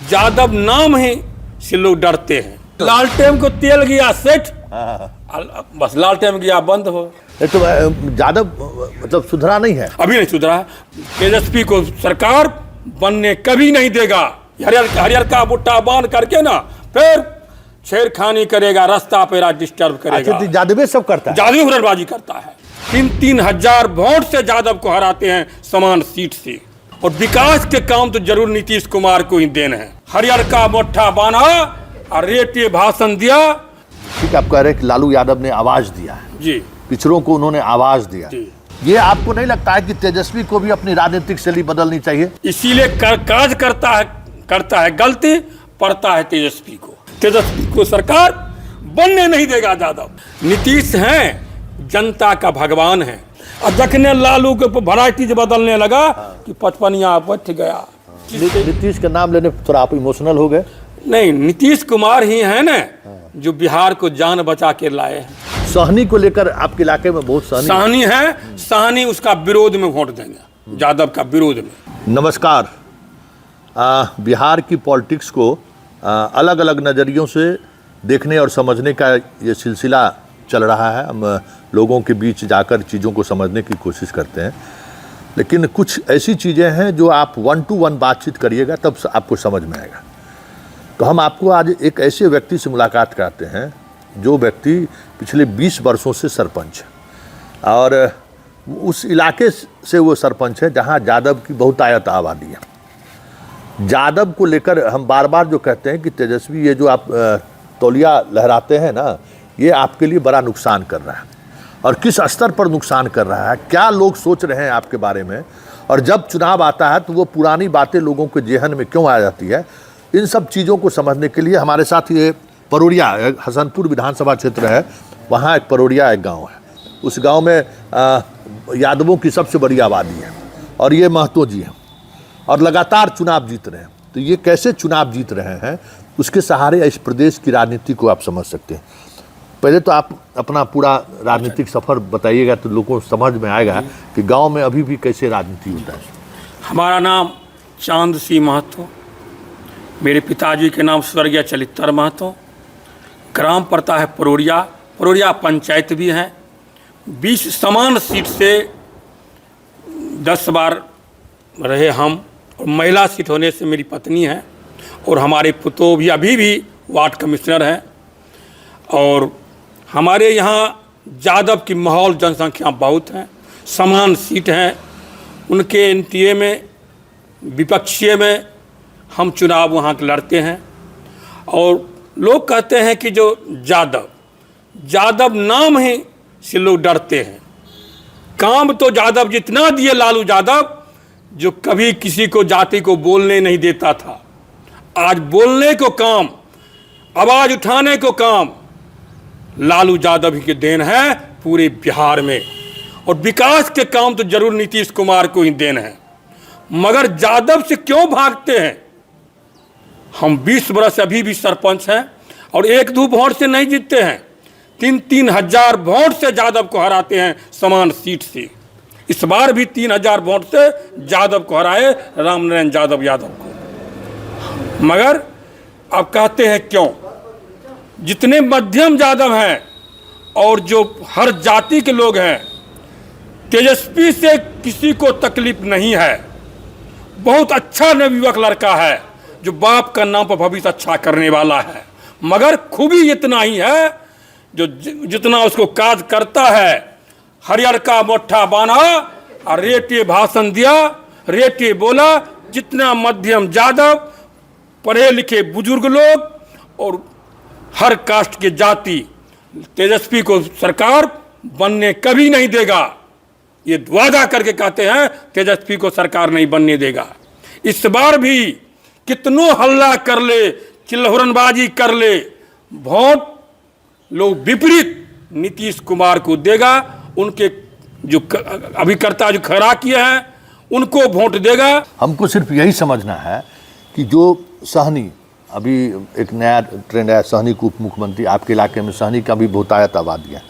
यादव नाम ही से लोग डरते हैं। लालटेन को तेल गया सेठ, बस लालटेन गया बंद हो। तो यादव मतलब सुधरा नहीं है, अभी नहीं सुधरा। तेजस्वी को सरकार बनने कभी नहीं देगा। हरियर का बुट्टा बांध करके ना फिर छेड़खानी करेगा, रास्ता पे डिस्टर्ब करेगा। अच्छा, यादव सब करता है, जादू हुररबाजी करता है। 3-3 हजार वोट से यादव को हराते हैं समान सीट से। और विकास के काम तो जरूर नीतीश कुमार को ही देन है। हरियर का मुट्ठा बांधा और रेटे भाषण दिया। ठीक, आप कह रहे हैं कि लालू यादव ने आवाज दिया है जी, पिछड़ों को उन्होंने आवाज दिया। ये आपको नहीं लगता है कि तेजस्वी को भी अपनी राजनीतिक शैली बदलनी चाहिए? इसीलिए काज करता है गलती, पड़ता है तेजस्वी को। तेजस्वी को सरकार बनने नहीं देगा यादव। नीतीश हैं जनता का भगवान है। और जखने लालू के वैरायटी बदलने लगा कि 55 बैठ गया। नीतीश का नाम लेने थोड़ा आप इमोशनल हो गए? नहीं, नीतीश कुमार ही है ना जो बिहार को जान बचा के लाए हैं। सहनी को लेकर आपके इलाके में बहुत सहनी है, सहनी उसका विरोध में वोट देंगे, यादव का विरोध में। नमस्कार। बिहार की पॉलिटिक्स को अलग अलग नज़रियों से देखने और समझने का ये सिलसिला चल रहा है। हम लोगों के बीच जाकर चीज़ों को समझने की कोशिश करते हैं, लेकिन कुछ ऐसी चीज़ें हैं जो आप 1 to 1 बातचीत करिएगा तब आपको समझ में आएगा। तो हम आपको आज एक ऐसे व्यक्ति से मुलाकात कराते हैं जो व्यक्ति पिछले 20 वर्षों से सरपंच है और उस इलाके से वो सरपंच है जहां यादव की बहुतायत आबादी है। यादव को लेकर हम बार बार जो कहते हैं कि तेजस्वी ये जो आप तौलिया लहराते हैं ना, ये आपके लिए बड़ा नुकसान कर रहा है। और किस स्तर पर नुकसान कर रहा है, क्या लोग सोच रहे हैं आपके बारे में, और जब चुनाव आता है तो वो पुरानी बातें लोगों के जेहन में क्यों आ जाती है, इन सब चीज़ों को समझने के लिए हमारे साथ ये परोरिया, हसनपुर विधानसभा क्षेत्र है, वहाँ एक परोरिया एक गांव है। उस गांव में यादवों की सबसे बड़ी आबादी है और ये महतो जी हैं और लगातार चुनाव जीत रहे हैं। तो ये कैसे चुनाव जीत रहे हैं, उसके सहारे इस प्रदेश की राजनीति को आप समझ सकते हैं। पहले तो आप अपना पूरा राजनीतिक सफ़र बताइएगा तो लोगों को समझ में आएगा कि गांव में अभी भी कैसे राजनीति होता है। हमारा नाम चांद सिंह महतो, मेरे पिताजी के नाम स्वर्गीय चलित्र महतो। ग्राम पड़ता है परोरिया, परोरिया पंचायत भी है। 20 समान सीट से 10 बार रहे हम, और महिला सीट होने से मेरी पत्नी है, और हमारे पुतों भी अभी भी वार्ड कमिश्नर हैं। और हमारे यहाँ यादव की माहौल जनसंख्या बहुत है, समान सीट हैं। उनके एनटीए में, विपक्षीय में हम चुनाव वहाँ के लड़ते हैं। और लोग कहते हैं कि जो यादव नाम ही से लोग डरते हैं। काम तो यादव जितना दिए लालू यादव, जो कभी किसी को जाति को बोलने नहीं देता था, आज बोलने को काम, आवाज उठाने को काम लालू यादव ही के देन है पूरे बिहार में। और विकास के काम तो जरूर नीतीश कुमार को ही देन है। मगर यादव से क्यों भागते हैं? हम 20 वर्ष अभी भी सरपंच हैं और 1-2 वोट से नहीं जीतते हैं। 3-3 हजार वोट से यादव को हराते हैं समान सीट से। इस बार भी 3 हजार वोट से यादव को हराए, रामनारायण यादव को। मगर अब कहते हैं क्यों? जितने मध्यम यादव हैं और जो हर जाति के लोग हैं, तेजस्वी से किसी को तकलीफ नहीं है। बहुत अच्छा नवयुवक लड़का है जो बाप का नाम पर भविष्य अच्छा करने वाला है। मगर खूबी इतना ही है जो जितना उसको काज करता है, हरियर का मुट्ठा बांधा और रेटे भाषण दिया, रेटे बोला। जितना मध्यम यादव, पढ़े लिखे बुजुर्ग लोग और हर कास्ट के जाति, तेजस्वी को सरकार बनने कभी नहीं देगा। ये वादा करके कहते हैं तेजस्वी को सरकार नहीं बनने देगा। इस बार भी कितनों हल्ला कर ले, चिल्हरनबाजी कर ले, वोट लोग विपरीत नीतीश कुमार को देगा। उनके जो अभिकर्ता जो खड़ा किए हैं उनको वोट देगा। हमको सिर्फ यही समझना है कि जो सहनी, अभी एक नया ट्रेंड है सहनी को उप मुख्यमंत्री, आपके इलाके में सहनी का भी बहुतायत आबादी है।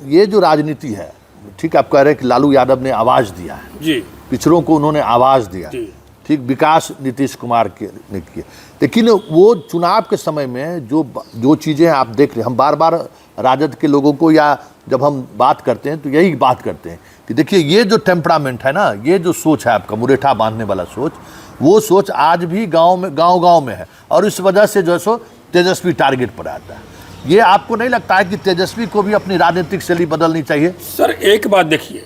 ये जो राजनीति है, ठीक आप कह रहे हैं कि लालू यादव ने आवाज़ दिया है जी, पिछड़ों को उन्होंने आवाज़ दिया। ठीक विकास नीतीश कुमार के ने किए, लेकिन वो चुनाव के समय में जो चीज़ें आप देख रहे, हम बार बार राजद के लोगों को या जब हम बात करते हैं तो यही बात करते हैं कि देखिए ये जो टेम्परामेंट है ना, ये जो सोच है आपका मुरेठा बांधने वाला सोच, वो सोच आज भी गांव में है और इस वजह से जो है सो तेजस्वी टारगेट पर आता है। ये आपको नहीं लगता है कि तेजस्वी को भी अपनी राजनीतिक शैली बदलनी चाहिए? सर एक बात देखिए,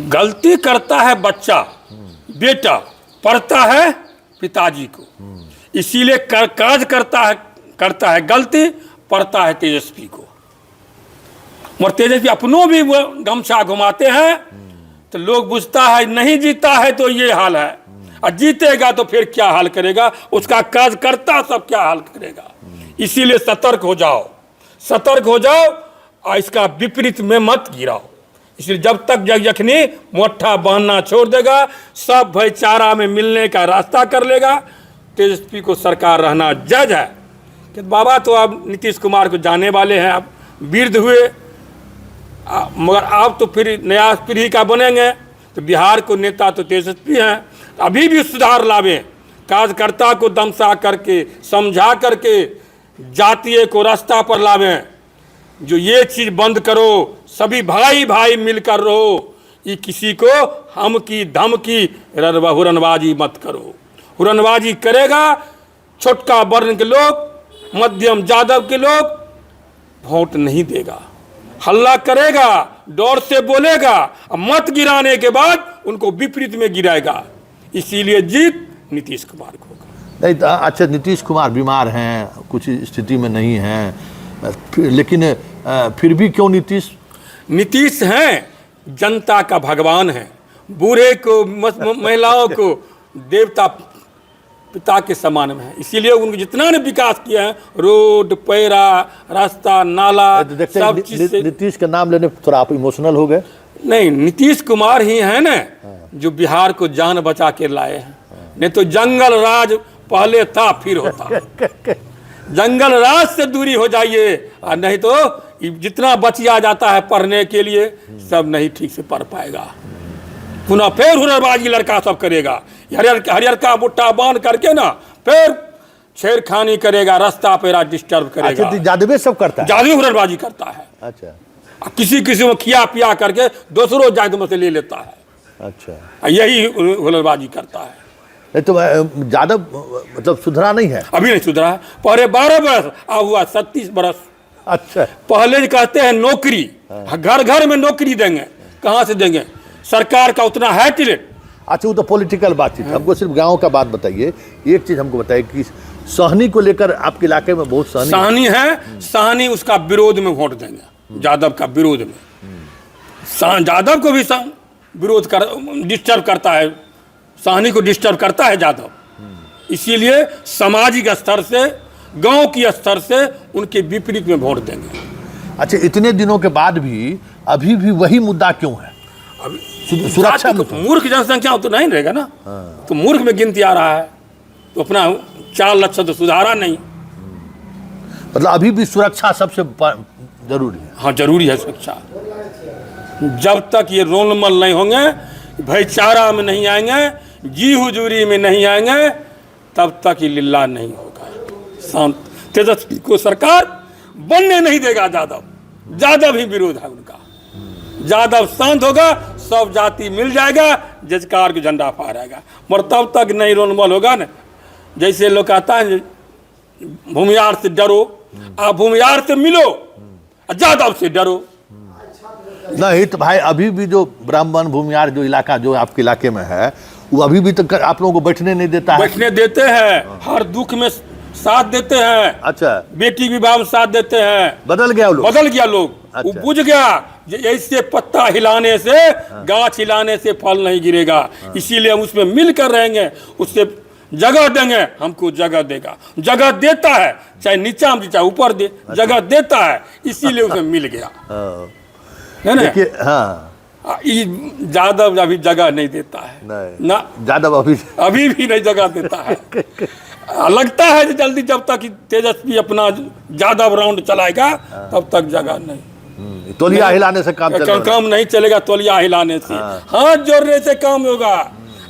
गलती करता है बच्चा, बेटा पढ़ता है पिताजी को, इसीलिए काज करता है गलती, पढ़ता है तेजस्वी को। और तेजस्वी अपनों भी वो गमछा घुमाते हैं तो लोग बुझता है नहीं जीता है तो ये हाल है, और जीतेगा तो फिर क्या हाल करेगा, उसका काज करता सब क्या हाल करेगा। इसीलिए सतर्क हो जाओ और इसका विपरीत में मत गिराओ। इसलिए जब तक यखनी मोटा बांधना छोड़ देगा, सब भाईचारा में मिलने का रास्ता कर लेगा, तेजस्वी को सरकार रहना जायज है। कि बाबा तो अब नीतीश कुमार को जाने वाले हैं, अब वृद्ध हुए, मगर आप तो फिर नया पीढ़ी का बनेंगे, तो बिहार को नेता तो तेजस्वी हैं। अभी भी सुधार लावें, कार्यकर्ता को दमसा करके समझा करके जातीय को रास्ता पर लावें। जो ये चीज़ बंद करो, सभी भाई भाई मिलकर रहो, ये किसी को हम की धम की हुरनबाजी मत करो। हुरनबाजी करेगा छोटका वर्ण के लोग, मध्यम जादव के लोग वोट नहीं देगा, हल्ला करेगा, डर से बोलेगा, मत गिराने के बाद उनको विपरीत में गिराएगा। इसीलिए जीत नीतीश कुमार को होगा। नहीं तो अच्छा, नीतीश कुमार बीमार हैं, कुछ स्थिति में नहीं हैं, लेकिन फिर भी क्यों नीतीश हैं जनता का भगवान है, बूढ़े को महिलाओं को देवता पिता के समान में है। इसीलिए उनको जितना ने विकास किया है, रोड, पैरा, रास्ता, नाला, सब चीज से। नीतीश का नाम लेने थोड़ा आप इमोशनल हो गए? नहीं, नीतीश कुमार ही है ना जो बिहार को जान बचा के लाए हैं। नहीं तो जंगल राज पहले था फिर होता। जंगल राज से दूरी हो जाइए, और नहीं तो जितना बचिया जाता है पढ़ने के लिए, सब नहीं ठीक से पढ़ पाएगा। पुनः फिर हुनरबाजी लड़का सब करेगा, हरियर का बुट्टा बांध करके ना फिर छेड़खानी करेगा, रास्ता पे डिस्टर्ब करेगा। अच्छा, जादवे सब करता है, जादू हुनरबाजी करता है। अच्छा, किसी को खिया पिया करके दूसरों जायद में से ले लेता है। अच्छा, यही हुनरबाजी करता है। नहीं तो जादव मतलब सुधरा नहीं है? अभी नहीं सुधरा है, पहले 12 बरस, अब हुआ 37 बरस। अच्छा, पहले कहते हैं नौकरी, घर घर में नौकरी देंगे, कहाँ से देंगे, सरकार का उतना है टिलेट। अच्छा, वो तो पॉलिटिकल बातचीत, हमको सिर्फ गांव का बात बताइए। एक चीज हमको बताइए कि सहनी को लेकर आपके इलाके में बहुत सहनी है, सहनी उसका विरोध में वोट देंगे, यादव का विरोध में। यादव को भी विरोध डिस्टर्ब करता है, सहनी को डिस्टर्ब करता है यादव। इसीलिए सामाजिक स्तर से, गांव की स्तर से उनके विपरीत में वोट देंगे। अच्छा, इतने दिनों के बाद भी अभी भी वही मुद्दा क्यों है? सुरक्षा मूर्ख जनसंख्या तो नहीं रहेगा ना, तो मूर्ख में गिनती आ रहा है, तो अपना 4 लाख तो सुधारा नहीं। मतलब अभी भी सुरक्षा सबसे जरूरी है। हाँ, जरूरी है सुरक्षा। जब तक ये रोलमल नहीं होंगे, भाईचारा में नहीं आएंगे, जी हुजूरी में नहीं आएंगे, तब तक ये लिल्ला नहीं होगा। शांत तेजस्वी को सरकार बनने नहीं देगा यादव ही विरोध है उनका। यादव शांत होगा, सब जाति मिल जाएगा, जजकार को झंडा फहराएगा। मगर तब तक नहीं रोलमल होगा ना। जैसे लोग कहता है भूमियार से डरो, आप भूमियार से मिलो, यादव से डरो। नहीं तो भाई, अभी भी जो ब्राह्मण भूमियार जो इलाका जो आपके इलाके में है, वो अभी भी तो आप लोगों को बैठने नहीं देता है। बैठने देते हैं, हर दुख में साथ देते हैं। अच्छा, बेटी विवाह में साथ देते हैं। बदल गया लोग? बदल गया लोग। अच्छा। वो बुझ गया, ऐसे पत्ता हिलाने से, गाछ हिलाने से फल नहीं गिरेगा। इसीलिए हम उसमें मिलकर रहेंगे, उससे जगह देंगे, हमको जगह देगा। जगह देता है, चाहे नीचा में चाहे ऊपर दे, जगह देता है, इसीलिए उसमें मिल गया है ना। हाँ, यादव अभी जगह नहीं देता है ना, यादव अभी भी नहीं जगह देता है। लगता है कि जल्दी, जब तक तेजस्वी अपना यादव राउंड चलाएगा तब तक जगह नहीं। तौलिया हिलाने से काम नहीं चलेगा, तौलिया हिलाने से, हाथ जोड़ने से काम होगा।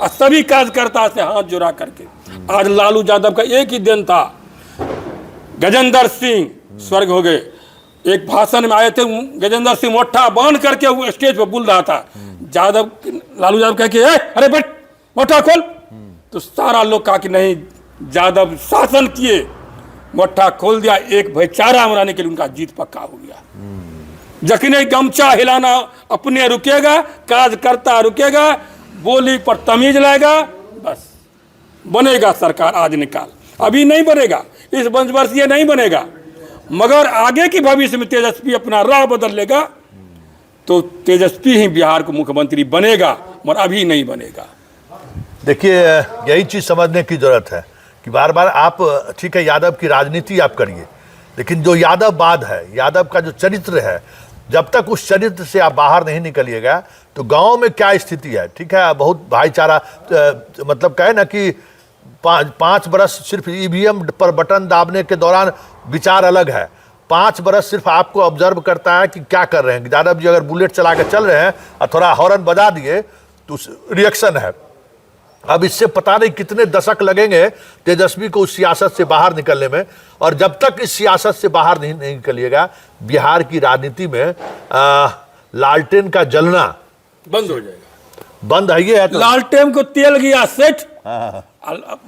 और सभी कार्यकर्ता से हाथ जोड़ा करके आज लालू यादव का एक ही दिन था। गजेंद्र सिंह स्वर्ग हो गए, एक भाषण में आए थे, गजेंद्र सिंह मोटा बांध करके वो स्टेज पर बोल रहा था, यादव लालू यादव कह के अरे बैठ मोटा खोल, तो सारा लोग कहा कि नहीं, यादव शासन किए, मोटा खोल दिया, एक भाईचारा मनाने के लिए उनका जीत पक्का हो गया। जखने गमछा हिलाना अपने रुकेगा, कार्यकर्ता रुकेगा, बोली पर तमीज लाएगा, बस बनेगा सरकार आज निकाल। अभी नहीं बनेगा, इस पंचवर्षीय नहीं बनेगा, मगर आगे की भविष्य में तेजस्वी अपना राह बदल लेगा तो तेजस्वी ही बिहार को मुख्यमंत्री बनेगा, मगर अभी नहीं बनेगा। देखिए, यही चीज़ समझने की जरूरत है कि बार बार आप, ठीक है यादव की राजनीति आप करिए, लेकिन जो यादववाद है, यादव का जो चरित्र है, जब तक उस चरित्र से आप बाहर नहीं निकलिएगा तो गांव में क्या स्थिति है, ठीक है, बहुत भाईचारा, मतलब कहे ना कि 5 बरस सिर्फ ईवीएम पर बटन दाबने के दौरान विचार अलग है, 5 बरस सिर्फ आपको ऑब्जर्व करता है कि क्या कर रहे हैं। यादव जी अगर बुलेट चला के चल रहे हैं और थोड़ा हॉर्न बजा दिए तो रिएक्शन है। अब इससे पता नहीं कितने दशक लगेंगे तेजस्वी को उस सियासत से बाहर निकलने में, और जब तक इस सियासत से बाहर नहीं निकलिएगा बिहार की राजनीति में लालटेन का जलना बंद हो जाएगा। बंद है ये है तो लालटेन को तेल गया सेठ,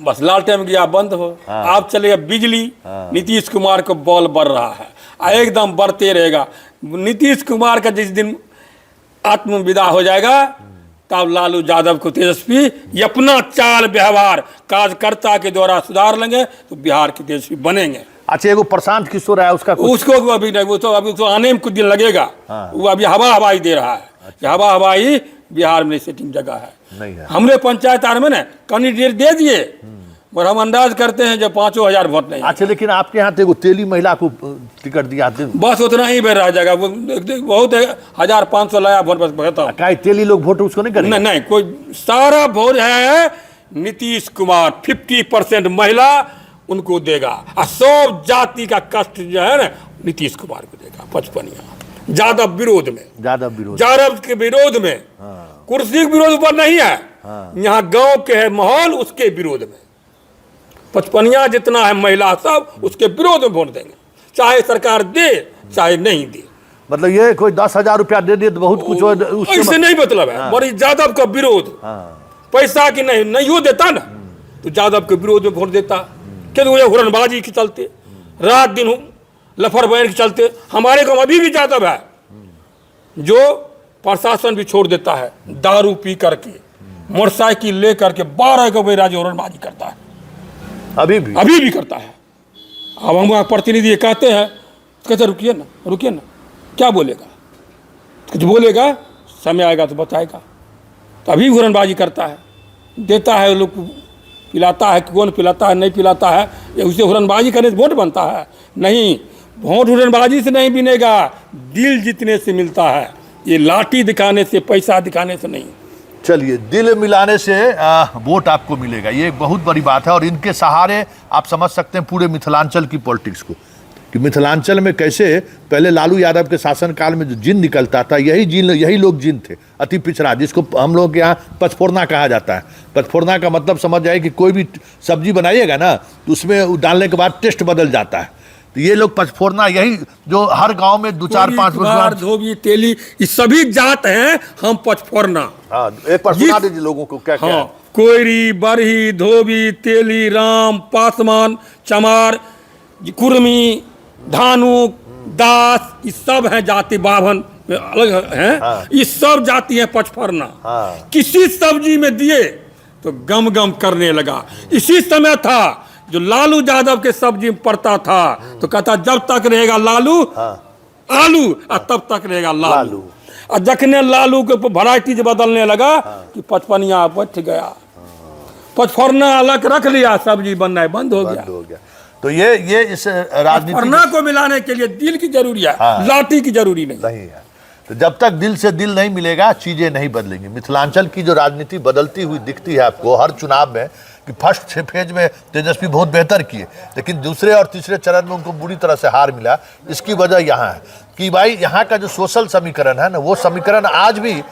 बस लालटेन गया बंद हो, आप चलेगा बिजली। नीतीश कुमार को बॉल बढ़ रहा है, एकदम बढ़ते रहेगा। नीतीश कुमार का जिस दिन आत्मविदा हो जाएगा तब लालू यादव को तेजस्वी ये अपना चाल व्यवहार कार्यकर्ता के द्वारा सुधार लेंगे तो बिहार के तेजस्वी बनेंगे। अच्छा, एगो प्रशांत किशोर है, उसको अभी नहीं, वो तो अभी तो आने में कुछ दिन लगेगा। वो अभी हवा हवाई दे रहा है। अच्छा। हवा हवाई बिहार में सेटिंग जगह है नहीं है। हमरे पंचायत आर में ना कैंडिडेट दे दिए, और हम अंदाज करते हैं जब 5,000 वोट नहीं। अच्छा, लेकिन आपके यहाँ तो तेली महिला को टिकट दिया, बस उतना ही बेर रह जाएगा। वो बहुत 1,500 लाया वोट, बस खत्म। क्या तेली लोग वोट उसको नहीं करेंगे? नहीं, कोई सारा वोट है नीतीश कुमार, 50% महिला उनको देगा, और सब जाति का कष्ट जो है ना नीतीश कुमार को देगा। 55 यादव विरोध में, यादव के विरोध में, कुर्सी के विरोध पर नहीं है, यहाँ गांव के है माहौल उसके विरोध में। 55 जितना है महिला सब उसके विरोध में वोट देंगे, चाहे सरकार दे चाहे नहीं दे। मतलब ये कोई 10,000 रुपया दे दे तो बहुत कुछ हो, उससे नहीं मतलब है। मगर यादव का विरोध, पैसा की नहीं हो देता ना तो यादव के विरोध में वोट देता। क्योंकि वो हुरनबाजी के चलते, रात दिन लफरबैन के चलते हमारे गांव अभी भी यादव है जो प्रशासन भी छोड़ देता है, दारू पी करके मोटरसाइकिल ले करके 12 के बजे हुरनबाजी करता है, अभी भी करता है। अब हम प्रतिनिधि कहते हैं, कहते रुकिए ना, क्या बोलेगा? कुछ बोलेगा, समय आएगा तो बताएगा। तो अभी हुरनबाजी करता है, देता है, लोग पिलाता है, कौन पिलाता है नहीं पिलाता है, ये उसे हुरनबाजी करने से वोट बनता है? नहीं, वोट हुरनबाजी से नहीं बनेगा, दिल जीतने से मिलता है, ये लाठी दिखाने से, पैसा दिखाने से नहीं। चलिए, दिल मिलाने से वोट आपको मिलेगा, ये बहुत बड़ी बात है। और इनके सहारे आप समझ सकते हैं पूरे मिथिलांचल की पॉलिटिक्स को, कि मिथिलांचल में कैसे पहले लालू यादव के शासनकाल में जो जिन निकलता था, यही लोग जिन थे, अति पिछड़ा, जिसको हम लोग के यहाँ पचफोरना कहा जाता है। पचफोरना का मतलब समझ जाए कि कोई भी सब्जी बनाइएगा ना तो उसमें डालने के बाद टेस्ट बदल जाता है। तो ये लोग पचफोरना, यही जो हर गांव में 2-4-5 धोबी तेली ये सभी जात हैं, हम पचफोरना। एक पर सुना दीजिए लोगों को क्या क्या। कोयरी, बरही, धोबी, तेली, राम, पासवान, चमार, कुर्मी, धानुक, दास, ये सब हैं जाति, बाभन अलग हैं, ये सब जाति हैं पचफोरना। किसी सब्जी में दिए तो गम गम करने लगा। इसी समय था जो लालू यादव के सब्जी में पड़ता था तो कहता जब तक रहेगा लालू आलू और तब तक रहेगा लालू। और जखने लालू के वैरायटी बदलने लगा कि 55 बैठ गया, पचफोरना अलग रख लिया, सब्जी बनना बंद हो गया। तो ये इस राजनीति पचफोरना को मिलाने के लिए दिल की जरूरी है, लाठी की जरूरी नहीं है। तो जब तक दिल से दिल नहीं मिलेगा चीजें नहीं बदलेंगी। मिथिलांचल की जो राजनीति बदलती हुई दिखती है आपको हर चुनाव में, कि फर्स्ट फेज में तेजस्वी बहुत बेहतर किए, लेकिन दूसरे और तीसरे चरण में उनको बुरी तरह से हार मिला। इसकी वजह यहाँ है कि भाई यहाँ का जो सोशल समीकरण है ना, वो समीकरण आज भी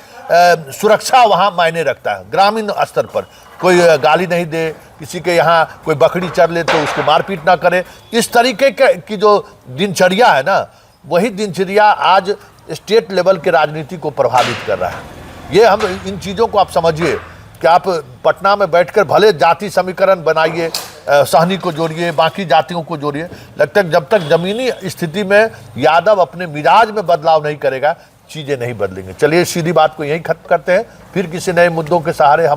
सुरक्षा वहाँ मायने रखता है। ग्रामीण स्तर पर कोई गाली नहीं दे, किसी के यहाँ कोई बकरी चर ले तो उसको मारपीट ना करे, इस तरीके की जो दिनचर्या है ना, वही दिनचर्या आज स्टेट लेवल के राजनीति को प्रभावित कर रहा है। ये हम इन चीज़ों को आप समझिए कि आप पटना में बैठकर भले जाति समीकरण बनाइए, सहनी को जोड़िए, बाकी जातियों को जोड़िए, जब तक जमीनी स्थिति में यादव अपने मिजाज में बदलाव नहीं करेगा, चीज़ें नहीं बदलेंगे। चलिए सीधी बात को यहीं खत्म करते हैं, फिर किसी नए मुद्दों के सहारे हम